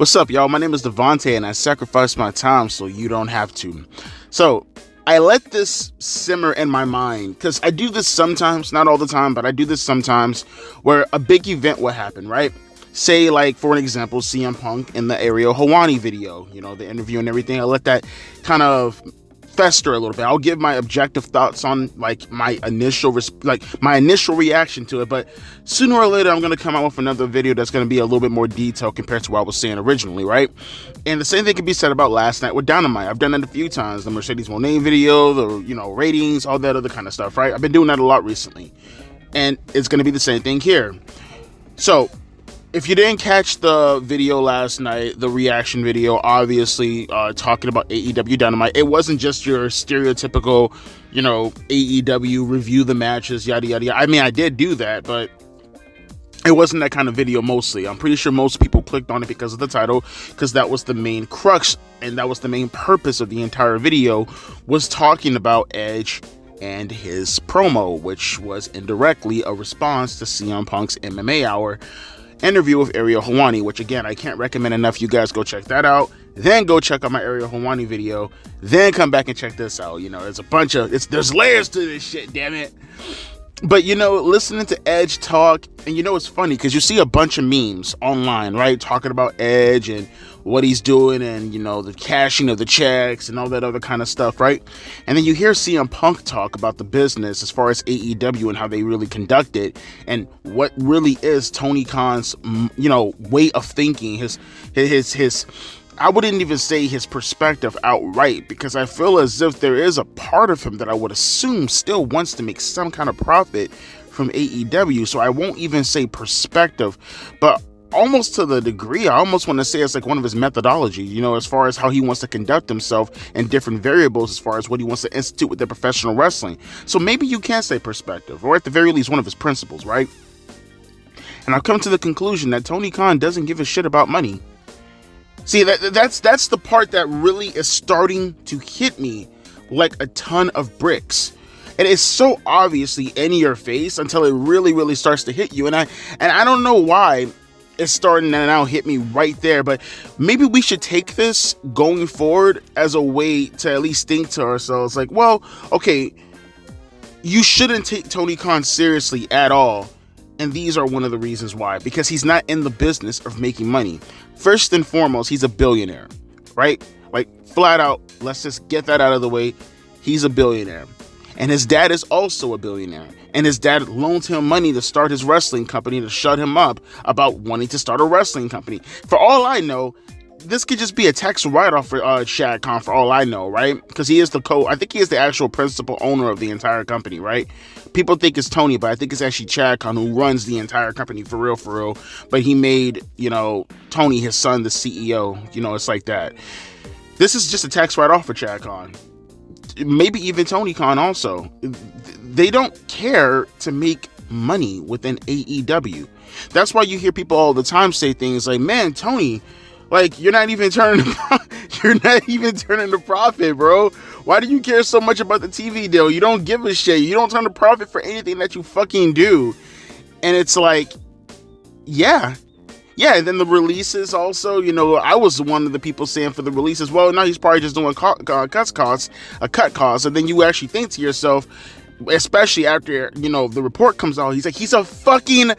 What's up, y'all? My name is Devontae, and I sacrifice my time so you don't have to. So, I let this simmer in my mind, because I do this sometimes, not all the time, but I do this sometimes, where a big event will happen, right? Say, like, for an example, CM Punk in the Ariel Helwani video, the interview and everything. I let that kind of fester a little bit. I'll give my objective thoughts on my initial reaction to it, but sooner or later I'm going to come out with another video that's going to be a little bit more detailed compared to what I was saying originally, right? And the same thing can be said about last night with Dynamite. I've done that a few times, the Mercedes Moné video, the ratings, all that other kind of stuff, right? I've been doing that a lot recently, and it's going to be the same thing here. So if you didn't catch the video last night, the reaction video, obviously talking about AEW Dynamite, it wasn't just your stereotypical, AEW review the matches, yada, yada, yada. I mean, I did do that, but it wasn't that kind of video mostly. I'm pretty sure most people clicked on it because of the title, because that was the main crux, and that was the main purpose of the entire video, was talking about Edge and his promo, which was indirectly a response to CM Punk's MMA Hour interview with Ariel Helwani, which again, I can't recommend enough. You guys go check that out, then go check out my Ariel Helwani video, then come back and check this out. There's layers to this shit, damn it. But listening to Edge talk, and it's funny because you see a bunch of memes online, right, talking about Edge and what he's doing, and the cashing of the checks and all that other kind of stuff, right? And then you hear CM Punk talk about the business as far as AEW and how they really conduct it, and what really is Tony Khan's way of thinking, his I wouldn't even say his perspective outright, because I feel as if there is a part of him that I would assume still wants to make some kind of profit from AEW. So I won't even say perspective, but almost to the degree, I almost want to say it's like one of his methodology, as far as how he wants to conduct himself and different variables as far as what he wants to institute with the professional wrestling. So maybe you can say perspective, or at the very least one of his principles, right? And I've come to the conclusion that Tony Khan doesn't give a shit about money. See, that's the part that really is starting to hit me like a ton of bricks. And it's so obviously in your face until it really, really starts to hit you. And I don't know why it's starting to now hit me right there, but maybe we should take this going forward as a way to at least think to ourselves, like, well, okay, you shouldn't take Tony Khan seriously at all. And these are one of the reasons why. Because he's not in the business of making money. First and foremost, he's a billionaire, right? Like, flat out, let's just get that out of the way. He's a billionaire. And his dad is also a billionaire. And his dad loaned him money to start his wrestling company, to shut him up about wanting to start a wrestling company. For all I know, this could just be a tax write-off for Shad Khan, for all I know, right? Because he is I think he is the actual principal owner of the entire company, right? People think it's Tony, but I think it's actually Shad Khan who runs the entire company for real. But he made, Tony, his son, the CEO. It's like that. This is just a tax write-off for Shad Khan. Maybe even Tony Khan also. They don't care to make money within AEW. That's why you hear people all the time say things like, man, Tony, like, you're not even turning the profit, bro. Why do you care so much about the TV deal? You don't give a shit. You don't turn a profit for anything that you fucking do. And it's like, yeah. And then the releases also, I was one of the people saying for the releases, well, now he's probably just doing cut costs. And then you actually think to yourself, especially after, the report comes out, he's like, he's a fucking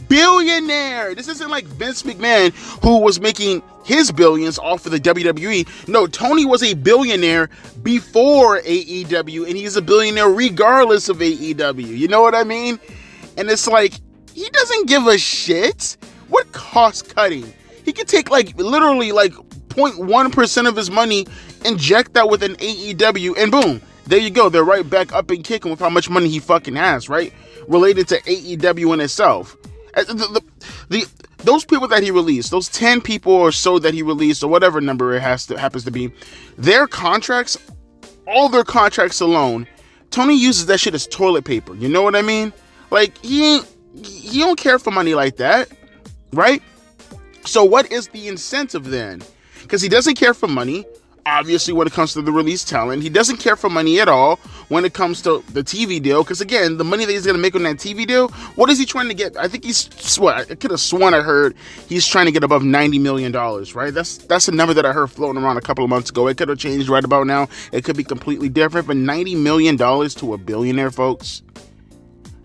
billionaire. This isn't like Vince McMahon, who was making his billions off of the WWE. No, Tony was a billionaire before AEW, and he's a billionaire regardless of AEW. You know what I mean? And it's like, he doesn't give a shit. What cost cutting? He could take literally 0.1% of his money, inject that with an AEW, and boom, there you go. They're right back up and kicking with how much money he fucking has, right? Related to AEW in itself. Those people that he released, those 10 people or so that he released, or whatever number it happens to be, their contracts, all their contracts alone, Tony uses that shit as toilet paper. You know what I mean? Like, he don't care for money like that, right? So what is the incentive then? Because he doesn't care for money. obviously, when it comes to the release talent. He doesn't care for money at all when it comes to the TV deal. Because again, the money that he's going to make on that TV deal, what is he trying to get? I think I could have sworn I heard he's trying to get above $90 million, right? That's a number that I heard floating around a couple of months ago. It could have changed right about now. It could be completely different. But $90 million to a billionaire, folks.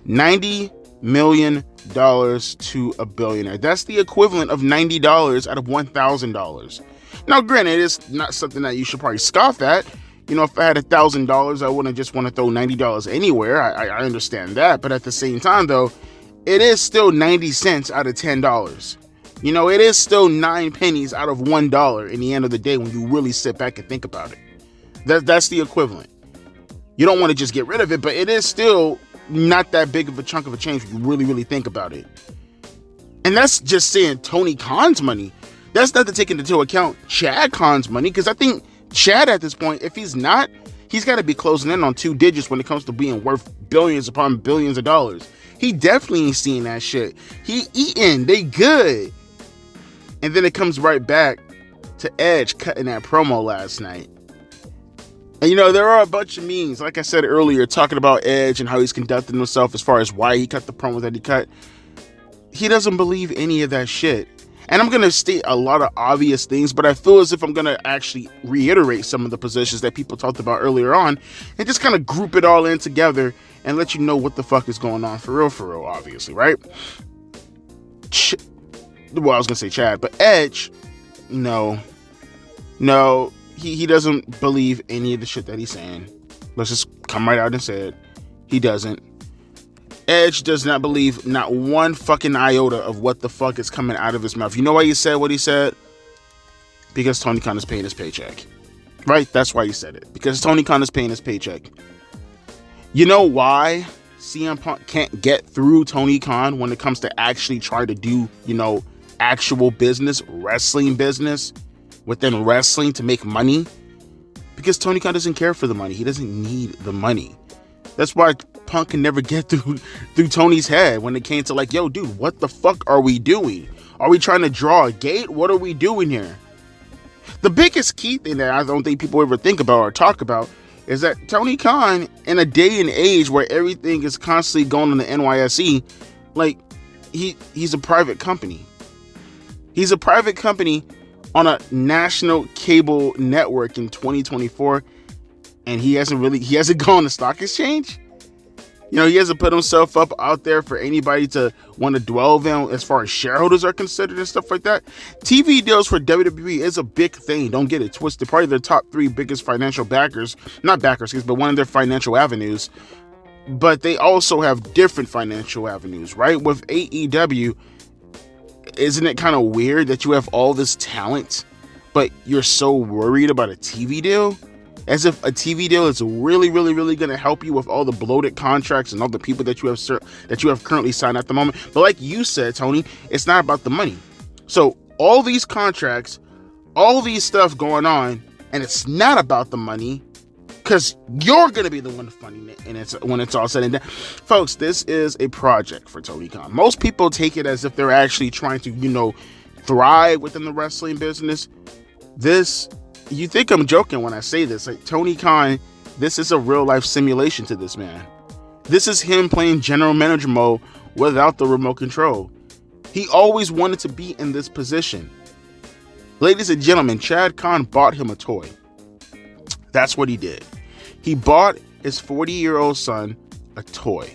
$90 million to a billionaire. That's the equivalent of $90 out of $1,000. Now, granted, it's not something that you should probably scoff at. You know, if I had $1,000, I wouldn't just want to throw $90 anywhere. I understand that. But at the same time, though, it is still 90 cents out of $10. You know, it is still 9 pennies out of $1 in the end of the day when you really sit back and think about it. That's the equivalent. You don't want to just get rid of it, but it is still not that big of a chunk of a change when you really, really think about it. And that's just saying Tony Khan's money. That's not to take into account Chad Khan's money, because I think Chad at this point, if he's not, he's got to be closing in on 2 digits when it comes to being worth billions upon billions of dollars. He definitely ain't seeing that shit. He eating, they good. And then it comes right back to Edge cutting that promo last night. And you know, there are a bunch of memes, like I said earlier, talking about Edge and how he's conducting himself as far as why he cut the promo that he cut. He doesn't believe any of that shit. And I'm going to state a lot of obvious things, but I feel as if I'm going to actually reiterate some of the positions that people talked about earlier on and just kind of group it all in together and let you know what the fuck is going on for real, obviously, right? Well, I was going to say Chad, but Edge, no, he doesn't believe any of the shit that he's saying. Let's just come right out and say it. He doesn't. Edge does not believe not one fucking iota of what the fuck is coming out of his mouth. You know why he said what he said? Because Tony Khan is paying his paycheck. Right? That's why he said it. Because Tony Khan is paying his paycheck. You know why CM Punk can't get through Tony Khan when it comes to actually try to do, you know, actual business, wrestling business within wrestling to make money? Because Tony Khan doesn't care for the money. He doesn't need the money. That's why Punk can never get through Tony's head when it came to like, yo, dude, what the fuck are we doing? Are we trying to draw a gate? What are we doing here? The biggest key thing that I don't think people ever think about or talk about is that Tony Khan, in a day and age where everything is constantly going on the NYSE, like, he's a private company. He's a private company on a national cable network in 2024. And he hasn't gone on the stock exchange. You know, he hasn't put himself up out there for anybody to want to dwell on as far as shareholders are considered and stuff like that. TV deals for WWE is a big thing. Don't get it twisted. Probably their top 3 biggest financial backers, not backers, but one of their financial avenues. But they also have different financial avenues, right? With AEW, isn't it kind of weird that you have all this talent, but you're so worried about a TV deal? As if a TV deal is really, really, really going to help you with all the bloated contracts and all the people that you have currently signed at the moment. But like you said, Tony, it's not about the money. So all these contracts, all these stuff going on, and it's not about the money because you're going to be the one funding it and when it's all said and done. Folks, this is a project for Tony Khan. Most people take it as if they're actually trying to, you know, thrive within the wrestling business. You think I'm joking when I say this. Like, Tony Khan, this is a real life simulation to this man. This is him playing general manager mode without the remote control. He always wanted to be in this position. Ladies and gentlemen, Chad Khan bought him a toy. That's what he did. He bought his 40-year-old son a toy.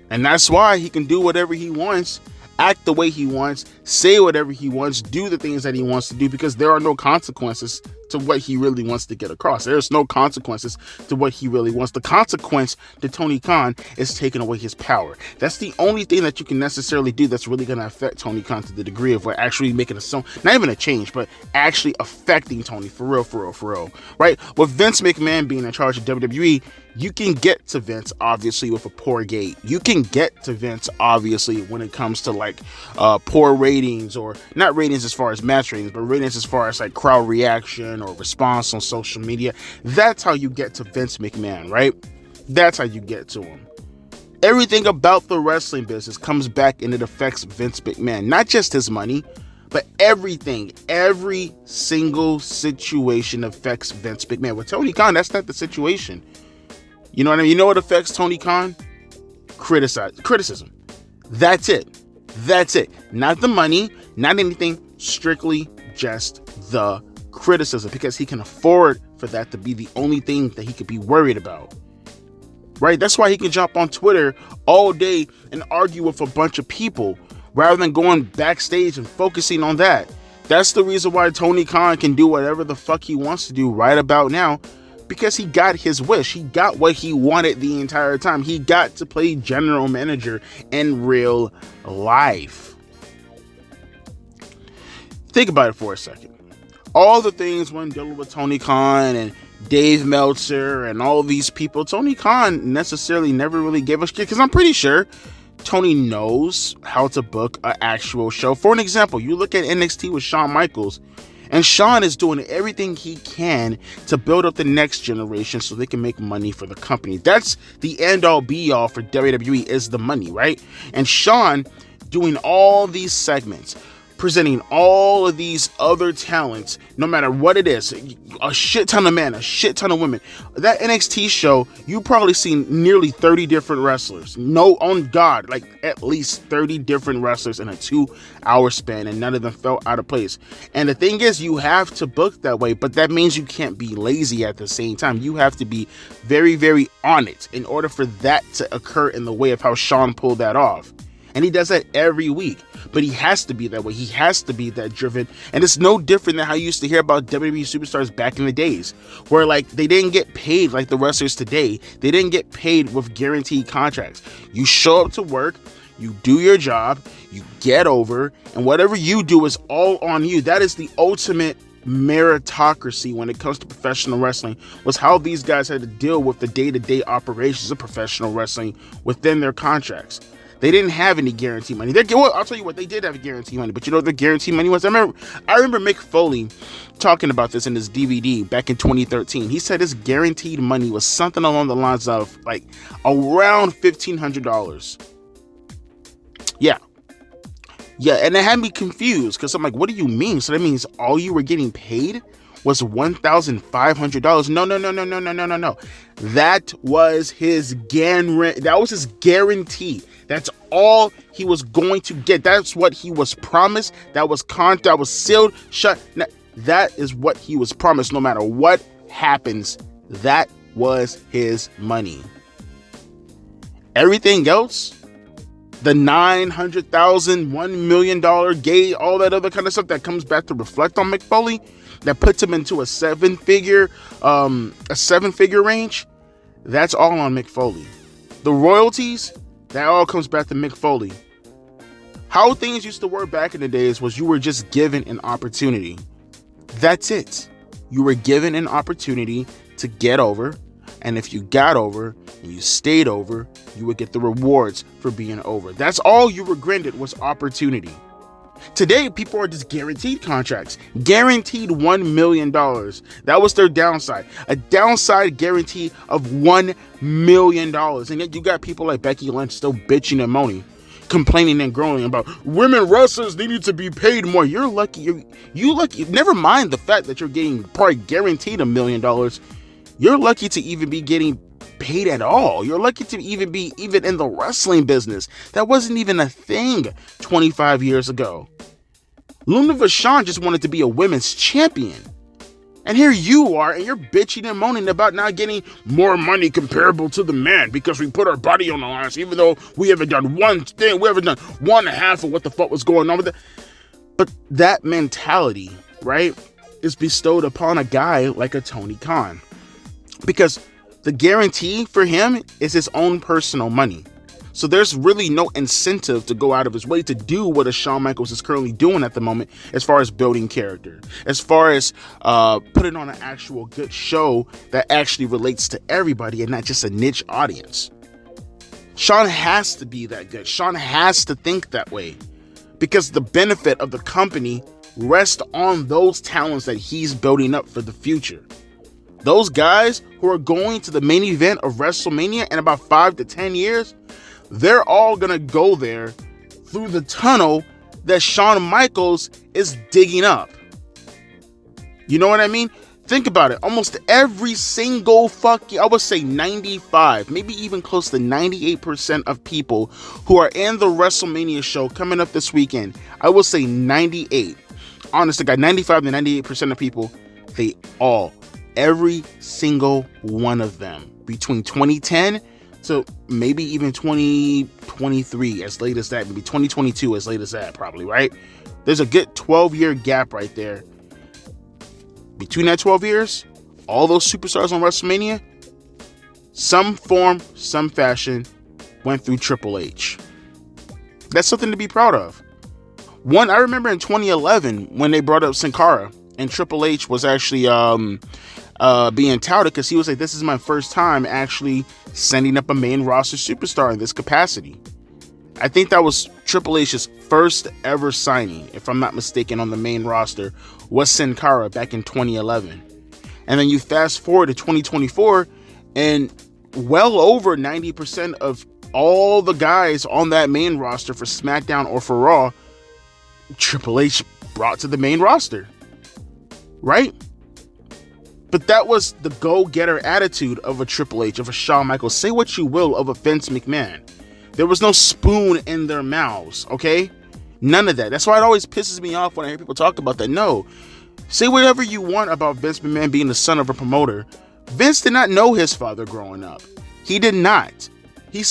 And that's why he can do whatever he wants, act the way he wants, say whatever he wants, do the things that he wants to do, because there are no consequences to what he really wants to get across. There's no consequences to what he really wants. The consequence to Tony Khan is taking away his power. That's the only thing that you can necessarily do that's really going to affect Tony Khan to the degree of what actually making a song, not even a change, but actually affecting Tony for real, right? With Vince McMahon being in charge of WWE, you can get to Vince obviously with a poor gate. You can get to Vince obviously when it comes to like poor ratings, or not ratings as far as match ratings, but ratings as far as like crowd reaction or response on social media. That's how you get to Vince McMahon, right? That's how you get to him. Everything about the wrestling business comes back and it affects Vince McMahon. Not just his money, But every single situation affects Vince McMahon. With Tony Khan, that's not the situation. You know what I mean? You know what affects Tony Khan? Criticism. That's it. Not the money, not anything, strictly just the criticism, because he can afford for that to be the only thing that he could be worried about. Right? That's why he can jump on Twitter all day and argue with a bunch of people rather than going backstage and focusing on that. That's the reason why Tony Khan can do whatever the fuck he wants to do right about now, because he got his wish. He got what he wanted the entire time. He got to play general manager in real life. Think about it for a second. All the things when dealing with Tony Khan and Dave Meltzer and all these people, Tony Khan necessarily never really gave us shit, because I'm pretty sure Tony knows how to book an actual show. For an example, you look at NXT with Shawn Michaels, and Shawn is doing everything he can to build up the next generation so they can make money for the company. That's the end all be all for WWE, is the money, right? And Shawn doing all these segments, presenting all of these other talents, no matter what it is, a shit ton of men, a shit ton of women. That NXT show, you probably seen nearly 30 different wrestlers. No, on God, like at least 30 different wrestlers in a 2-hour span, and none of them felt out of place. And the thing is, you have to book that way, but that means you can't be lazy at the same time. You have to be very, very on it in order for that to occur in the way of how Shawn pulled that off. And he does that every week. But he has to be that way. He has to be that driven. And it's no different than how you used to hear about WWE superstars back in the days, where like they didn't get paid like the wrestlers today. They didn't get paid with guaranteed contracts. You show up to work, you do your job, you get over, and whatever you do is all on you. That is the ultimate meritocracy when it comes to professional wrestling, was how these guys had to deal with the day-to-day operations of professional wrestling within their contracts. They didn't have any guarantee money. Well, I'll tell you what, they did have guarantee money, but you know what the guarantee money was? I remember Mick Foley talking about this in his DVD back in 2013. He said his guaranteed money was something along the lines of like around $1,500. Yeah, and it had me confused, because I'm like, what do you mean? So that means all you were getting paid was $1,500? No. That was his guarantee. That's all he was going to get. That's what he was promised. That was sealed shut. That is what he was promised. No matter what happens, that was his money. Everything else, the $900,000, $1 million gay, all that other kind of stuff that comes back to reflect on Mick Foley, that puts him into a seven-figure range, that's all on Mick Foley. The royalties, that all comes back to Mick Foley. How things used to work back in the days was you were just given an opportunity. That's it. You were given an opportunity to get over, and if you got over and you stayed over, you would get the rewards for being over. That's all you were granted, was opportunity. Today, people are just guaranteed contracts. Guaranteed $1 million. That was their downside. A downside guarantee of $1 million. And yet you got people like Becky Lynch still bitching and moaning, complaining and groaning about women wrestlers needed to be paid more. You're lucky. You lucky. Never mind the fact that you're getting probably guaranteed $1 million. You're lucky to even be getting paid at all. You're lucky to even be in the wrestling business. That wasn't even a thing 25 years ago. Luna Vachon just wanted to be a women's champion. And here you are, and you're bitching and moaning about not getting more money comparable to the man because we put our body on the line, even though we haven't done one thing, we haven't done one half of what the fuck was going on with it. But that mentality, right, is bestowed upon a guy like a Tony Khan. Because the guarantee for him is his own personal money. So there's really no incentive to go out of his way to do what a Shawn Michaels is currently doing at the moment, as far as building character, as far as putting on an actual good show that actually relates to everybody and not just a niche audience. Shawn has to be that good. Shawn has to think that way, because the benefit of the company rests on those talents that he's building up for the future. Those guys who are going to the main event of WrestleMania in about 5 to 10 years, they're all going to go there through the tunnel that Shawn Michaels is digging up. You know what I mean? Think about it. Almost every single I would say 95, maybe even close to 98% of people who are in the WrestleMania show coming up this weekend, I will say 98. Honest to God, 95 to 98% of people, every single one of them, between 2010 to maybe even 2023, as late as that, maybe 2022, as late as that, probably, right? There's a good 12-year gap right there. Between that 12 years, all those superstars on WrestleMania, some form, some fashion, went through Triple H. That's something to be proud of. One, I remember in 2011 when they brought up Sin Cara, and Triple H was actually being touted because he was like, this is my first time actually sending up a main roster superstar in this capacity. I think that was Triple H's first ever signing, if I'm not mistaken, on the main roster, was Sin Cara back in 2011. And then you fast forward to 2024, and well over 90% of all the guys on that main roster for SmackDown or for Raw, Triple H brought to the main roster. Right? But that was the go-getter attitude of a Triple H, of a Shawn Michaels. Say what you will of a Vince McMahon. There was no spoon in their mouths, okay? None of that. That's why it always pisses me off when I hear people talk about that. No. Say whatever you want about Vince McMahon being the son of a promoter. Vince did not know his father growing up. He did not. He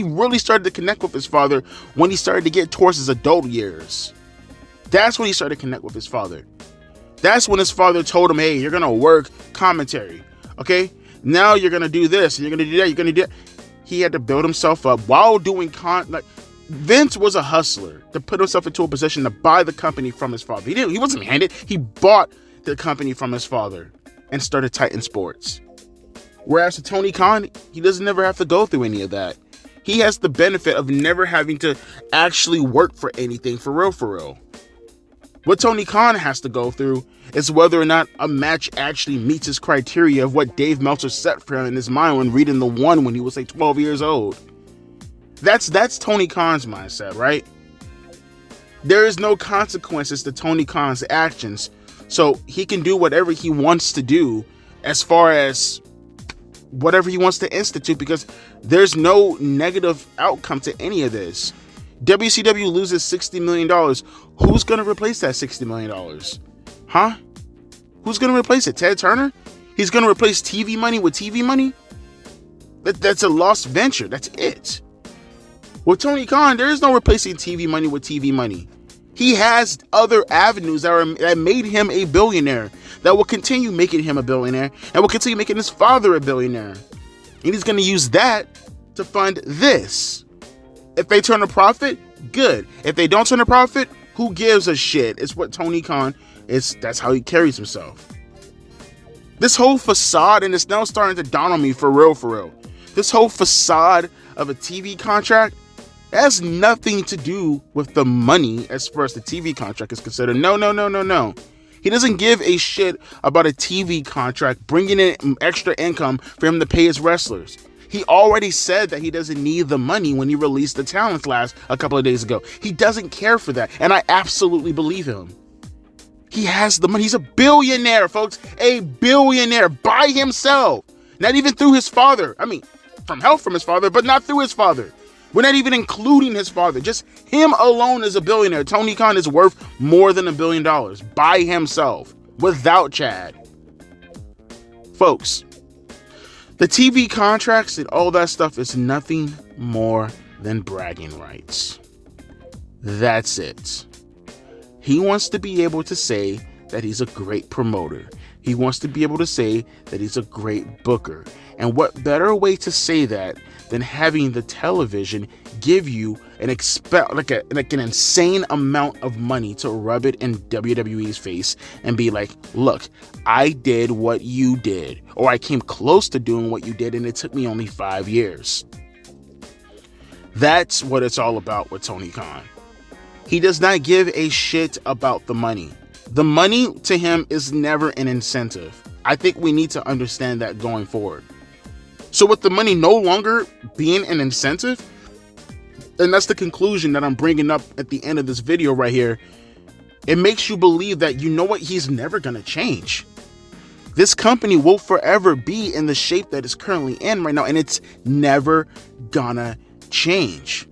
really started to connect with his father when he started to get towards his adult years. That's when he started to connect with his father. That's when his father told him, hey, you're going to work commentary, okay? Now you're going to do this, and you're going to do that, you're going to do that. He had to build himself up while doing Vince was a hustler to put himself into a position to buy the company from his father. He wasn't handed. He bought the company from his father and started Titan Sports. Whereas to Tony Khan, he doesn't never have to go through any of that. He has the benefit of never having to actually work for anything for real. What Tony Khan has to go through is whether or not a match actually meets his criteria of what Dave Meltzer set for him in his mind when reading The One when he was like 12 years old. That's Tony Khan's mindset, right? There is no consequences to Tony Khan's actions, so he can do whatever he wants to do as far as whatever he wants to institute, because there's no negative outcome to any of this. WCW loses $60 million. Who's going to replace that $60 million? Huh? Who's going to replace it? Ted Turner? He's going to replace TV money with TV money? That's a lost venture. That's it. With Tony Khan, there is no replacing TV money with TV money. He has other avenues that made him a billionaire, that will continue making him a billionaire, and will continue making his father a billionaire. And he's going to use that to fund this. If they turn a profit, good. If they don't turn a profit, who gives a shit? It's what Tony Khan is. That's how he carries himself. This whole facade, and it's now starting to dawn on me for real. This whole facade of a TV contract has nothing to do with the money as far as the TV contract is considered. No. He doesn't give a shit about a TV contract bringing in extra income for him to pay his wrestlers. He already said that he doesn't need the money when he released the talent a couple of days ago. He doesn't care for that, and I absolutely believe him. He has the money. He's a billionaire, folks. A billionaire by himself. Not even through his father. I mean, from help from his father, but not through his father. We're not even including his father. Just him alone is a billionaire. Tony Khan is worth more than $1 billion by himself, without Chad. Folks, the TV contracts and all that stuff is nothing more than bragging rights. That's it. He wants to be able to say that he's a great promoter. He wants to be able to say that he's a great booker. And what better way to say that than having the television give you an insane amount of money to rub it in WWE's face and be like, look, I did what you did, or I came close to doing what you did, and it took me only 5 years. That's what it's all about with Tony Khan. He does not give a shit about the money. The money to him is never an incentive. I think we need to understand that going forward. So with the money no longer being an incentive, And that's the conclusion that I'm bringing up at the end of this video right here. It makes you believe that, you know what, he's never going to change. This company will forever be in the shape that it's currently in right now, and it's never gonna change.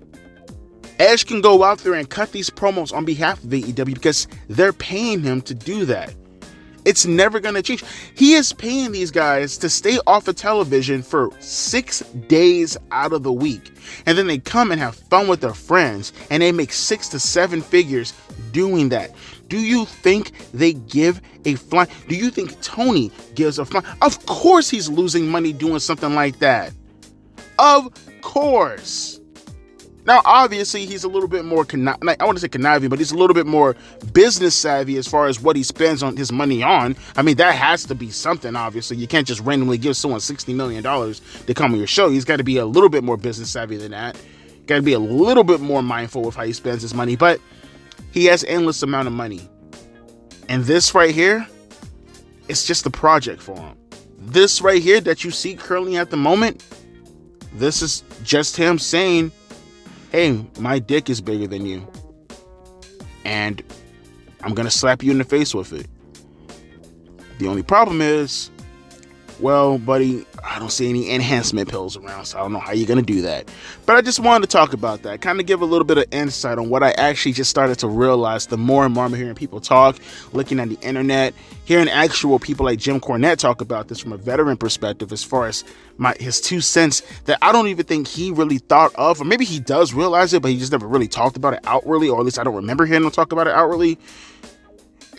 Edge can go out there and cut these promos on behalf of AEW because they're paying him to do that. It's never gonna change. He is paying these guys to stay off of television for 6 days out of the week, and then they come and have fun with their friends, and they make 6 to 7 figures doing that. Do you think they give a fly? Do you think Tony gives a fly? Of course he's losing money doing something like that. Of course. Now, obviously, he's a little bit more, I want to say conniving, but he's a little bit more business savvy as far as what he spends on his money on. I mean, that has to be something, obviously. You can't just randomly give someone $60 million to come on your show. He's got to be a little bit more business savvy than that. Got to be a little bit more mindful with how he spends his money, but he has endless amount of money. And this right here, it's just a project for him. This right here that you see currently at the moment, this is just him saying, hey, my dick is bigger than you, and I'm gonna slap you in the face with it. The only problem is, well, buddy, I don't see any enhancement pills around, so I don't know how you're gonna do that. But I just wanted to talk about that, kind of give a little bit of insight on what I actually just started to realize the more and more I'm hearing people talk, looking at the internet, hearing actual people like Jim Cornette talk about this from a veteran perspective, as far as his 2 cents that I don't even think he really thought of, or maybe he does realize it, but he just never really talked about it outwardly, or at least I don't remember hearing him talk about it outwardly.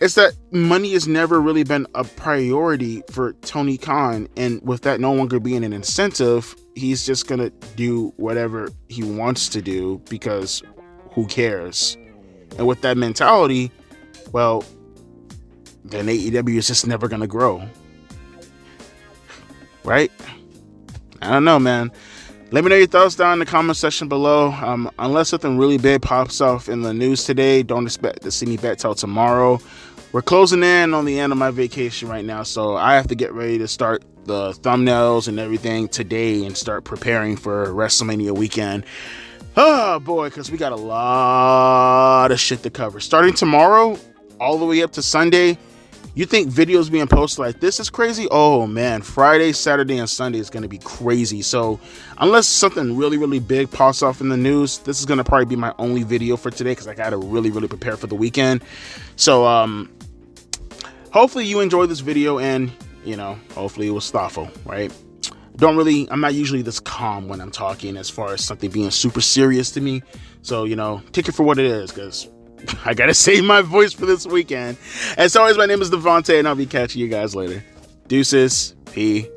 It's that money has never really been a priority for Tony Khan, and with that no longer being an incentive, he's just gonna do whatever he wants to do because who cares? And with that mentality, well, then AEW is just never gonna grow, right? I don't know, man. Let me know your thoughts down in the comment section below. Unless something really big pops off in the news today, don't expect to see me back till tomorrow. We're closing in on the end of my vacation right now, so I have to get ready to start the thumbnails and everything today and start preparing for WrestleMania weekend. Oh boy, because we got a lot of shit to cover. Starting tomorrow, all the way up to Sunday. You think videos being posted like this is crazy? Oh man, Friday, Saturday, and Sunday is going to be crazy. So unless something really, really big pops off in the news, this is going to probably be my only video for today because I got to really, really prepare for the weekend. So hopefully you enjoyed this video, and you know, hopefully it was thoughtful, right? I'm not usually this calm when I'm talking as far as something being super serious to me. So, you know, take it for what it is, because I gotta save my voice for this weekend. As always, my name is Devontae, and I'll be catching you guys later. Deuces. Peace.